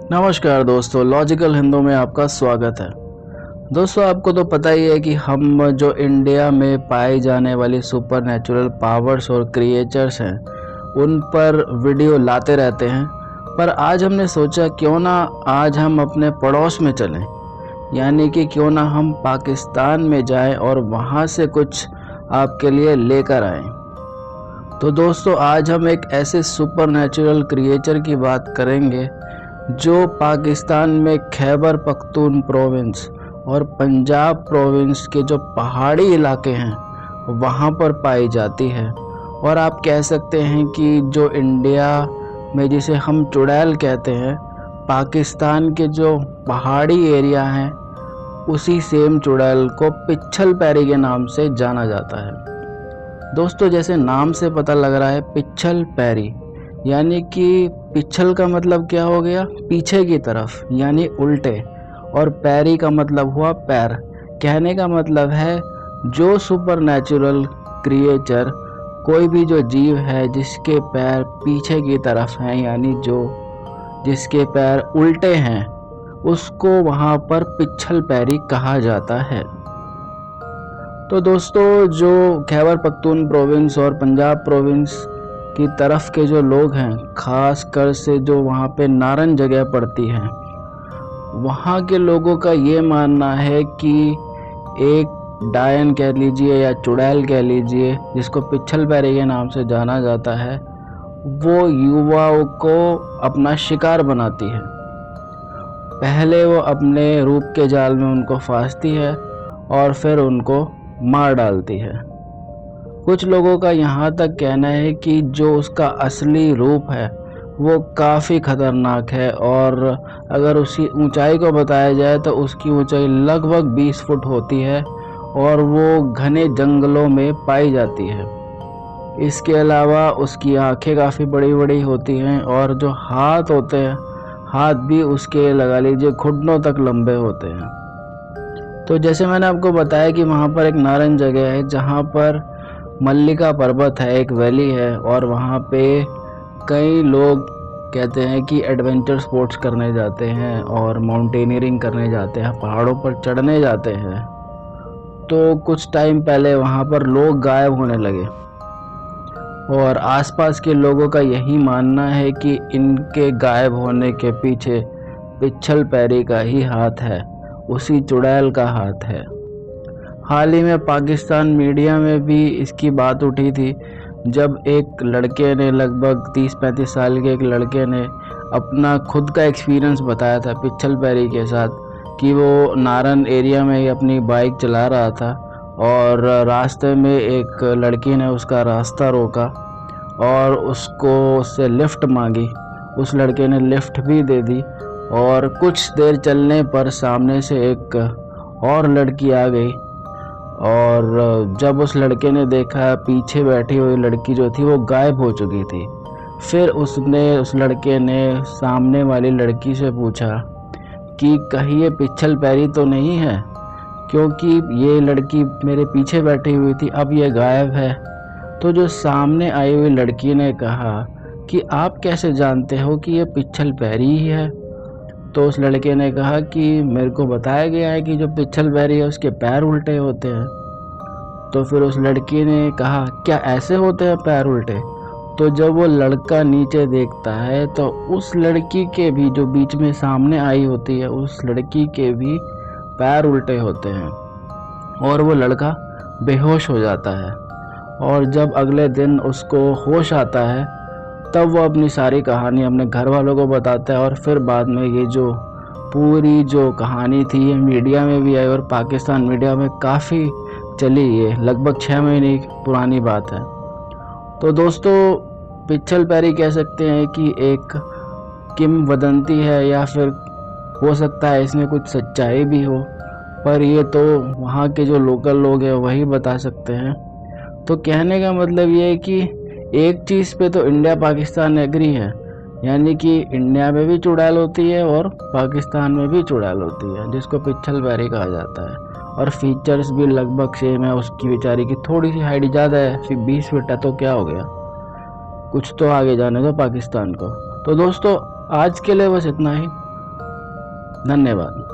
नमस्कार दोस्तों, लॉजिकल हिंदू में आपका स्वागत है। दोस्तों, आपको तो पता ही है कि हम जो इंडिया में पाई जाने वाली सुपर नेचुरल पावर्स और क्रिएचर्स हैं उन पर वीडियो लाते रहते हैं। पर आज हमने सोचा क्यों ना आज हम अपने पड़ोस में चलें, यानी कि क्यों ना हम पाकिस्तान में जाएं और वहां से कुछ आपके लिए लेकर आएं। तो दोस्तों, आज हम एक ऐसे सुपर नेचुरल क्रिएचर की बात करेंगे जो पाकिस्तान में खैबर पख्तून प्रोविंस और पंजाब प्रोविंस के जो पहाड़ी इलाके हैं वहाँ पर पाई जाती है। और आप कह सकते हैं कि जो इंडिया में जिसे हम चुड़ैल कहते हैं, पाकिस्तान के जो पहाड़ी एरिया हैं उसी सेम चुड़ैल को पिच्छल पैरी के नाम से जाना जाता है। दोस्तों, जैसे नाम से पता लग रहा है पिच्छल पैरी, यानी कि पिच्छल का मतलब क्या हो गया, पीछे की तरफ यानी उल्टे, और पैरी का मतलब हुआ पैर। कहने का मतलब है जो सुपर नेचुरल क्रिएचर, कोई भी जो जीव है जिसके पैर पीछे की तरफ हैं, यानी जो जिसके पैर उल्टे हैं, उसको वहाँ पर पिच्छल पैरी कहा जाता है। तो दोस्तों, जो खैबर पख्तून प्रोविंस और पंजाब प्रोविंस की तरफ के जो लोग हैं, ख़ास कर से जो वहाँ पे नारन जगह पड़ती है, वहाँ के लोगों का ये मानना है कि एक डायन कह लीजिए या चुड़ैल कह लीजिए, जिसको पिच्छल पैरी के नाम से जाना जाता है, वो युवाओं को अपना शिकार बनाती है। पहले वो अपने रूप के जाल में उनको फांसती है और फिर उनको मार डालती है। कुछ लोगों का यहाँ तक कहना है कि जो उसका असली रूप है वो काफ़ी ख़तरनाक है, और अगर उसकी ऊंचाई को बताया जाए तो उसकी ऊंचाई लगभग 20 फुट होती है और वो घने जंगलों में पाई जाती है। इसके अलावा उसकी आंखें काफ़ी बड़ी बड़ी होती हैं और जो हाथ होते हैं, हाथ भी उसके लगा लीजिए घुटनों तक लंबे होते हैं। तो जैसे मैंने आपको बताया कि वहाँ पर एक नारन जगह है जहाँ पर मल्लिका पर्वत है, एक वैली है, और वहाँ पे कई लोग कहते हैं कि एडवेंचर स्पोर्ट्स करने जाते हैं और माउंटेनियरिंग करने जाते हैं, पहाड़ों पर चढ़ने जाते हैं। तो कुछ टाइम पहले वहाँ पर लोग गायब होने लगे और आसपास के लोगों का यही मानना है कि इनके गायब होने के पीछे पिच्छल पैरी का ही हाथ है, उसी चुड़ैल का हाथ है। हाल ही में पाकिस्तान मीडिया में भी इसकी बात उठी थी, जब एक लड़के ने, लगभग 30-35 साल के एक लड़के ने अपना खुद का एक्सपीरियंस बताया था पिच्छल पैरी के साथ, कि वो नारन एरिया में ही अपनी बाइक चला रहा था और रास्ते में एक लड़की ने उसका रास्ता रोका और उससे लिफ्ट मांगी। उस लड़के ने लिफ्ट भी दे दी और कुछ देर चलने पर सामने से एक और लड़की आ गई, और जब उस लड़के ने देखा पीछे बैठी हुई लड़की जो थी वो गायब हो चुकी थी। फिर उस लड़के ने सामने वाली लड़की से पूछा कि कहीं ये पिच्छल पैरी तो नहीं है, क्योंकि ये लड़की मेरे पीछे बैठी हुई थी, अब ये गायब है। तो जो सामने आई हुई लड़की ने कहा कि आप कैसे जानते हो कि ये पिच्छल पैरी ही है? तो उस लड़के ने कहा कि मेरे को बताया गया है कि जो पिच्छल पैरी है उसके पैर उल्टे होते हैं। तो फिर उस लड़की ने कहा, क्या ऐसे होते हैं पैर उल्टे? तो जब वो लड़का नीचे देखता है तो उस लड़की के भी, जो बीच में सामने आई होती है, उस लड़की के भी पैर उल्टे होते हैं और वो लड़का बेहोश हो जाता है। और जब अगले दिन उसको होश आता है तब वो अपनी सारी कहानी अपने घर वालों को बताता है, और फिर बाद में ये जो पूरी जो कहानी थी ये मीडिया में भी आई और पाकिस्तान मीडिया में काफ़ी चली। ये लगभग 6 महीने पुरानी बात है। तो दोस्तों, पिच्छल पैरी कह सकते हैं कि एक किंवदंती है, या फिर हो सकता है इसमें कुछ सच्चाई भी हो, पर ये तो वहाँ के जो लोकल लोग हैं वही बता सकते हैं। तो कहने का मतलब ये है कि एक चीज़ पे तो इंडिया पाकिस्तान एग्री है, यानी कि इंडिया में भी चुड़ैल होती है और पाकिस्तान में भी चुड़ैल होती है, जिसको पिच्छल पैरी कहा जाता है, और फीचर्स भी लगभग सेम है। उसकी बेचारी की थोड़ी सी हाइट ज़्यादा है, फिर 20 फीट है, तो क्या हो गया, कुछ तो आगे जाने दो पाकिस्तान को। तो दोस्तों, आज के लिए बस इतना ही। धन्यवाद।